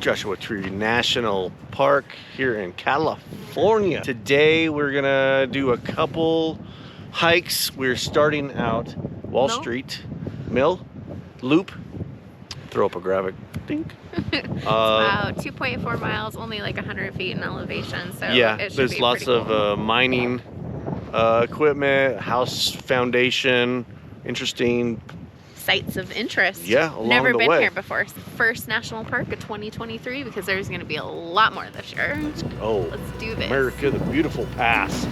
Joshua Tree National Park here in California. Today we're gonna do a couple hikes. We're starting out Wall Street Mill Loop. Throw up a graphic. Dink. It's about 2.4 miles, only like 100 feet in elevation. So yeah, it should there's be lots pretty of cool. mining equipment, house foundation, interesting Sites of interest. Yeah, along Never the been way. here before. First national park of 2023 because there's going to be a lot more this year. Let's go. Let's do this. America, the beautiful pass.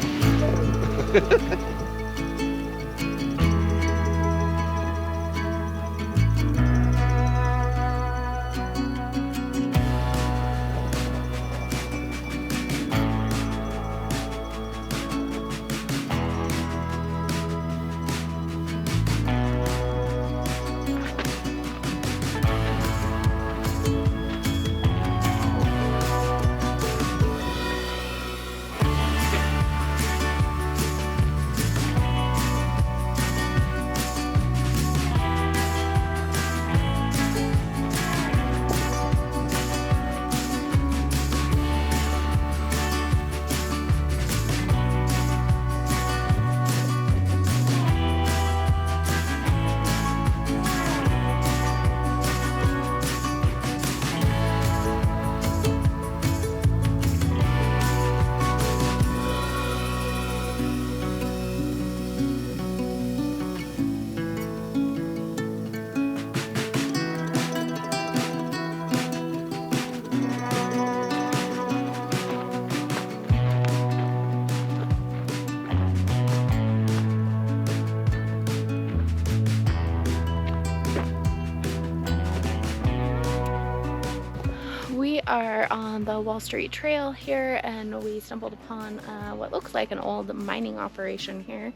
We are on the Wall Street Trail here, and we stumbled upon what looks like an old mining operation here.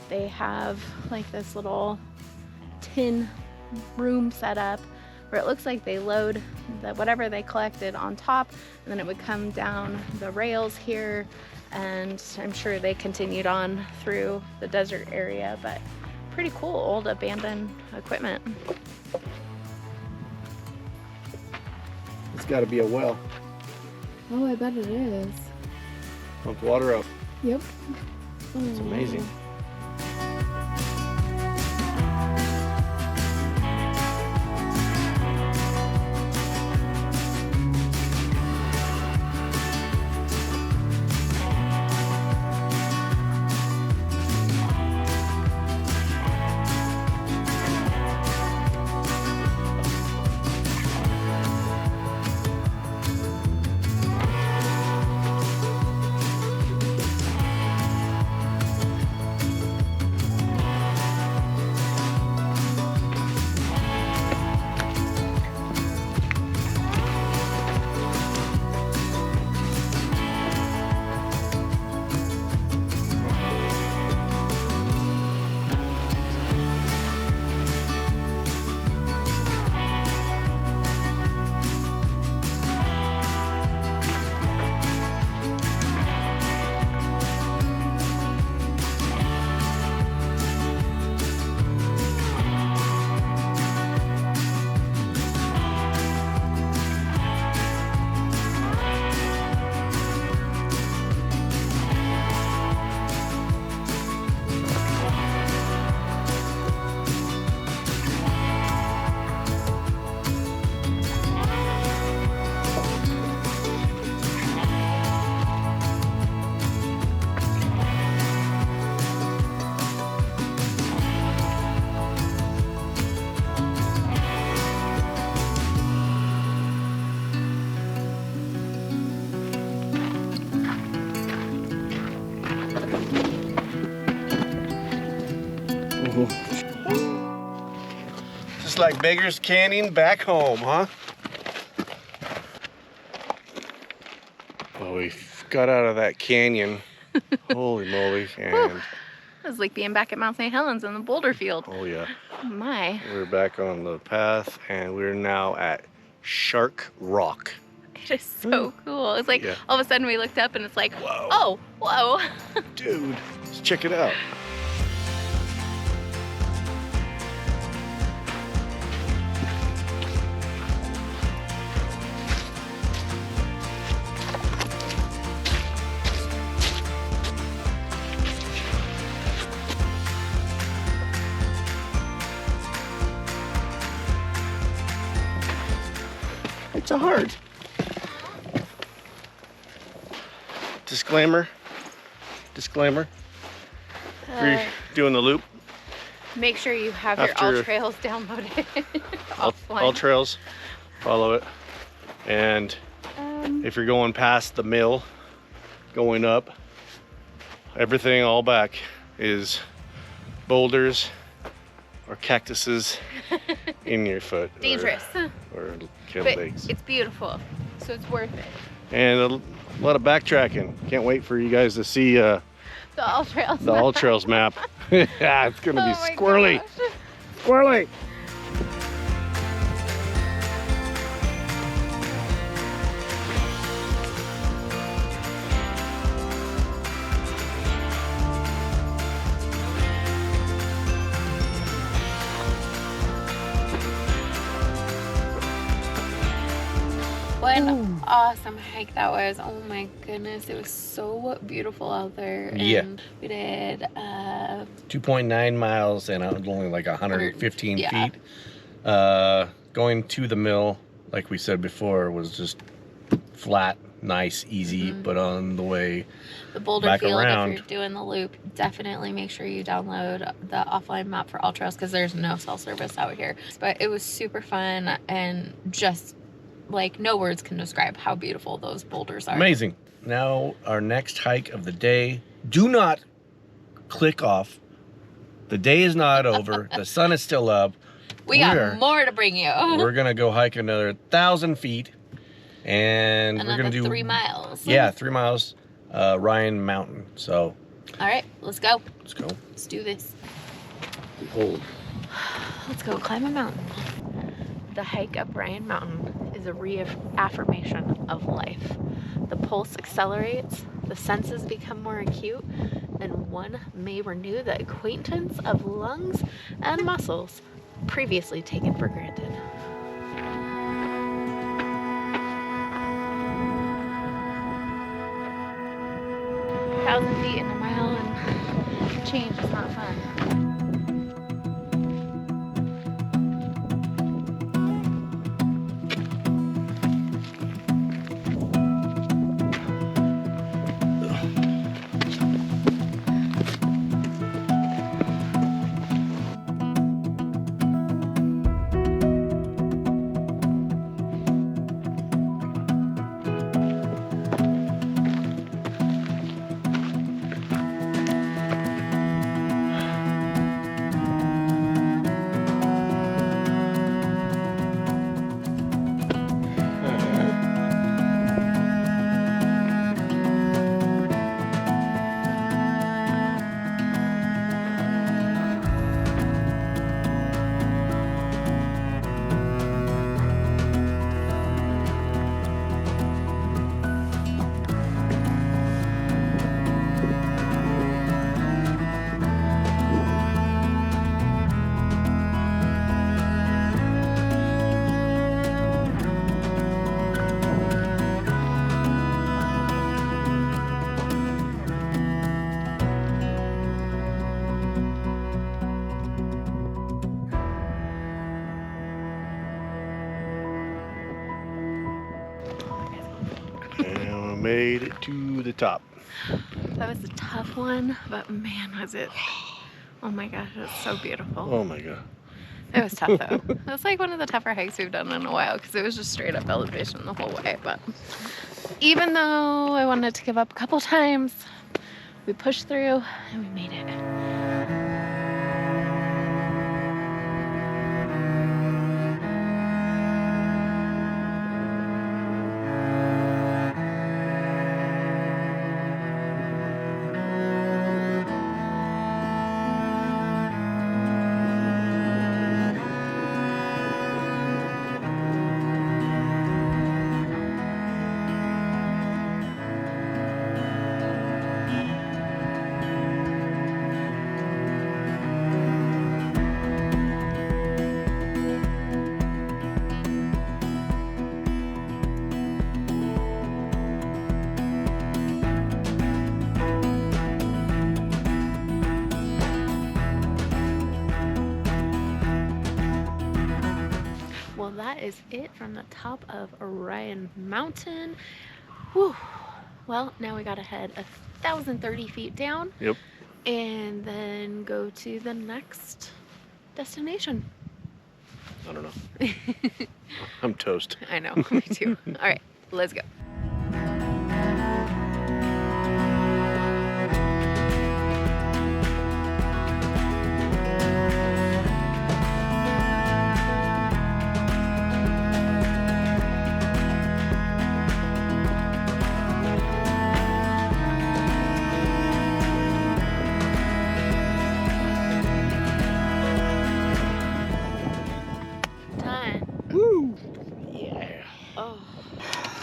They have like this little tin room set up where it looks like they load whatever they collected on top, and then it would come down the rails here, and I'm sure they continued on through the desert area, but pretty cool old abandoned equipment. It's got to be a well. Oh, I bet it is. Pump water up. Yep. It's amazing. Just like Beggars Canyon back home, huh? Well, we got out of that canyon. Holy moly. And It was like being back at Mount St. Helens in the boulder field. oh yeah. Oh my. We're back on the path and we're now at Shark Rock. It is so cool. It's like all of a sudden we looked up and it's like, Whoa. oh, whoa. Dude, let's check it out. It's a heart. Disclaimer. Disclaimer. If you're doing the loop. Make sure you have your After- All Trails downloaded. All trails, follow it. And if you're going past the mill, going up, everything all back is boulders or cactuses in your foot. Dangerous. Or kill But legs. it's beautiful, so it's worth it. And a lot of backtracking. Can't wait for you guys to see The All Trails. the All Trails map. Yeah, it's gonna be Oh my squirrely. gosh. Squirrely. What an awesome hike that was. Oh my goodness, it was so beautiful out there. Yeah. And we did 2.9 miles and only like 115 Yeah. feet. Going to the mill, like we said before, was just flat, nice, easy. But on the way the boulder back field. around. If you're doing the loop, definitely make sure you download the offline map for All Trails because there's no cell service out here. But it was super fun and just like no words can describe how beautiful those boulders are. amazing. Now our next hike of the day. Do not click off. The day is not over. The sun is still up. We We're- got more to bring you. We're gonna go hike another 1,000 feet, and Another we're gonna do 3 miles. Yeah, 3 miles, Ryan Mountain. So All right, let's go. let's go. Let's do this. Behold. Let's go climb a mountain. The hike up Ryan Mountain is a reaffirmation of life. The pulse accelerates, the senses become more acute, and one may renew the acquaintance of lungs and muscles previously taken for granted. Thousand feet in a mile and change is not fun. And we made it to the top. That was a tough one, but man, was it. Oh my gosh, it was so beautiful. Oh my god. It was tough though. It was like one of the tougher hikes we've done in a while because it was just straight up elevation the whole way. But even though I wanted to give up a couple times, we pushed through and we made it. that is it from the top of Orion Mountain. Whew. Well, now we gotta head 1,030 feet down. Yep. And then go to the next destination. I don't know. I'm toast. I know, me too. All right, let's go.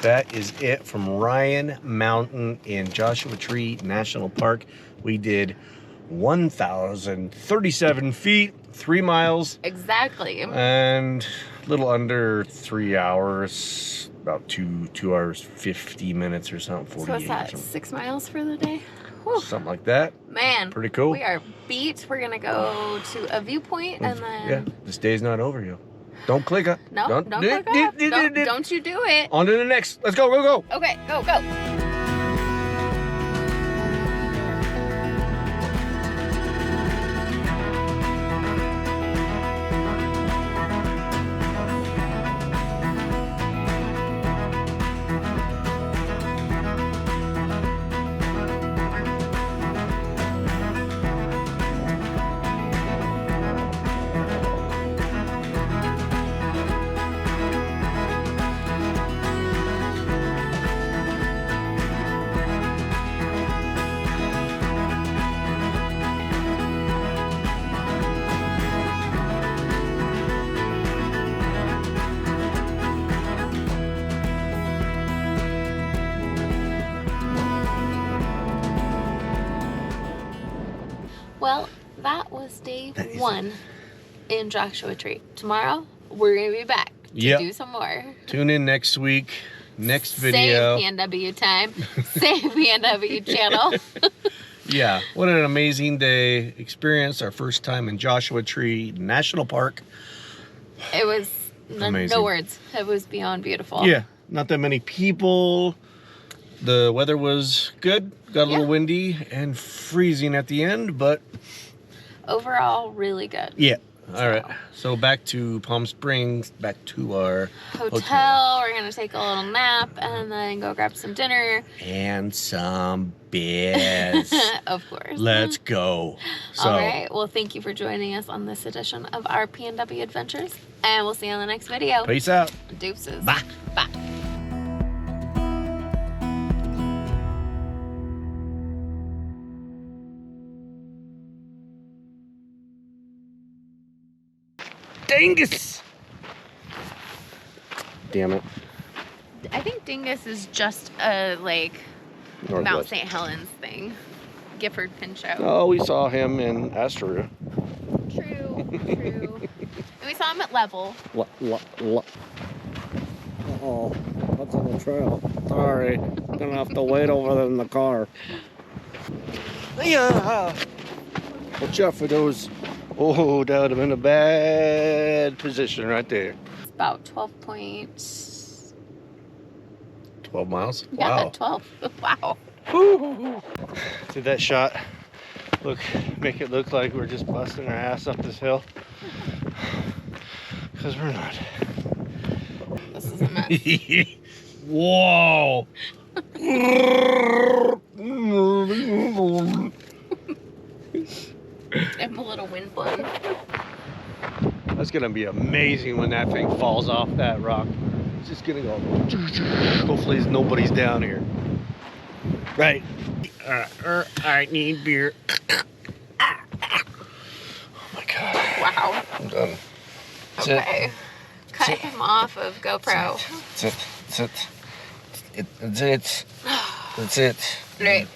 That is it from Ryan Mountain in Joshua Tree National Park. We did 1,037 feet, 3 miles. Exactly. And a little under 3 hours, about 2 hours, 50 minutes or something, 48 So what's that, or something. 6 miles for the day? Whew. Something like that. Man. Pretty cool. We are beat. We're gonna go to a viewpoint and then... Yeah, this day's not over yet. Don't click up. No, don't click up. Don't you do it. On to the next. Let's go, go, go. Okay, go, go. Well, that was day 1 in Joshua Tree. Tomorrow, we're going to be back to do some more. Tune in next week. Next video. Same PNW time. Same PNW channel. Yeah, what an amazing day. Experience our first time in Joshua Tree National Park. It was amazing. No words. It was beyond beautiful. Yeah, not that many people. The weather was good. Got a little windy and freezing at the end, but overall, really good. Yeah. All right. So back to Palm Springs, back to our hotel. We're going to take a little nap and then go grab some dinner. And some beers. Of course. Let's go. So, all right. Well, thank you for joining us on this edition of our PNW Adventures. And we'll see you on the next video. Peace out. Deuces. Bye. Bye. Dingus! Damn it. I think Dingus is just a, like, Northwest. Mount St. Helens thing. Gifford Pinchot. Oh, we saw him in Astoria. True, true. And we saw him at Level. Uh-oh, what's on the trail? Sorry, gonna have to wait over there in the car. Yeah. Watch out for those. Oh, that would have been a bad position right there. It's about 12 miles? Yeah, Wow. 12. Wow. Woo. Did that shot make it look like we're just busting our ass up this hill? Because we're not. This is a mess. Whoa. I'm a little wind blown. That's gonna be amazing when that thing falls off that rock. It's just gonna go. Hopefully nobody's down here. Right. I need beer. Oh my god. Wow. I'm done. That's okay. Cut him off of GoPro. That's it. That's it. That's it. Right.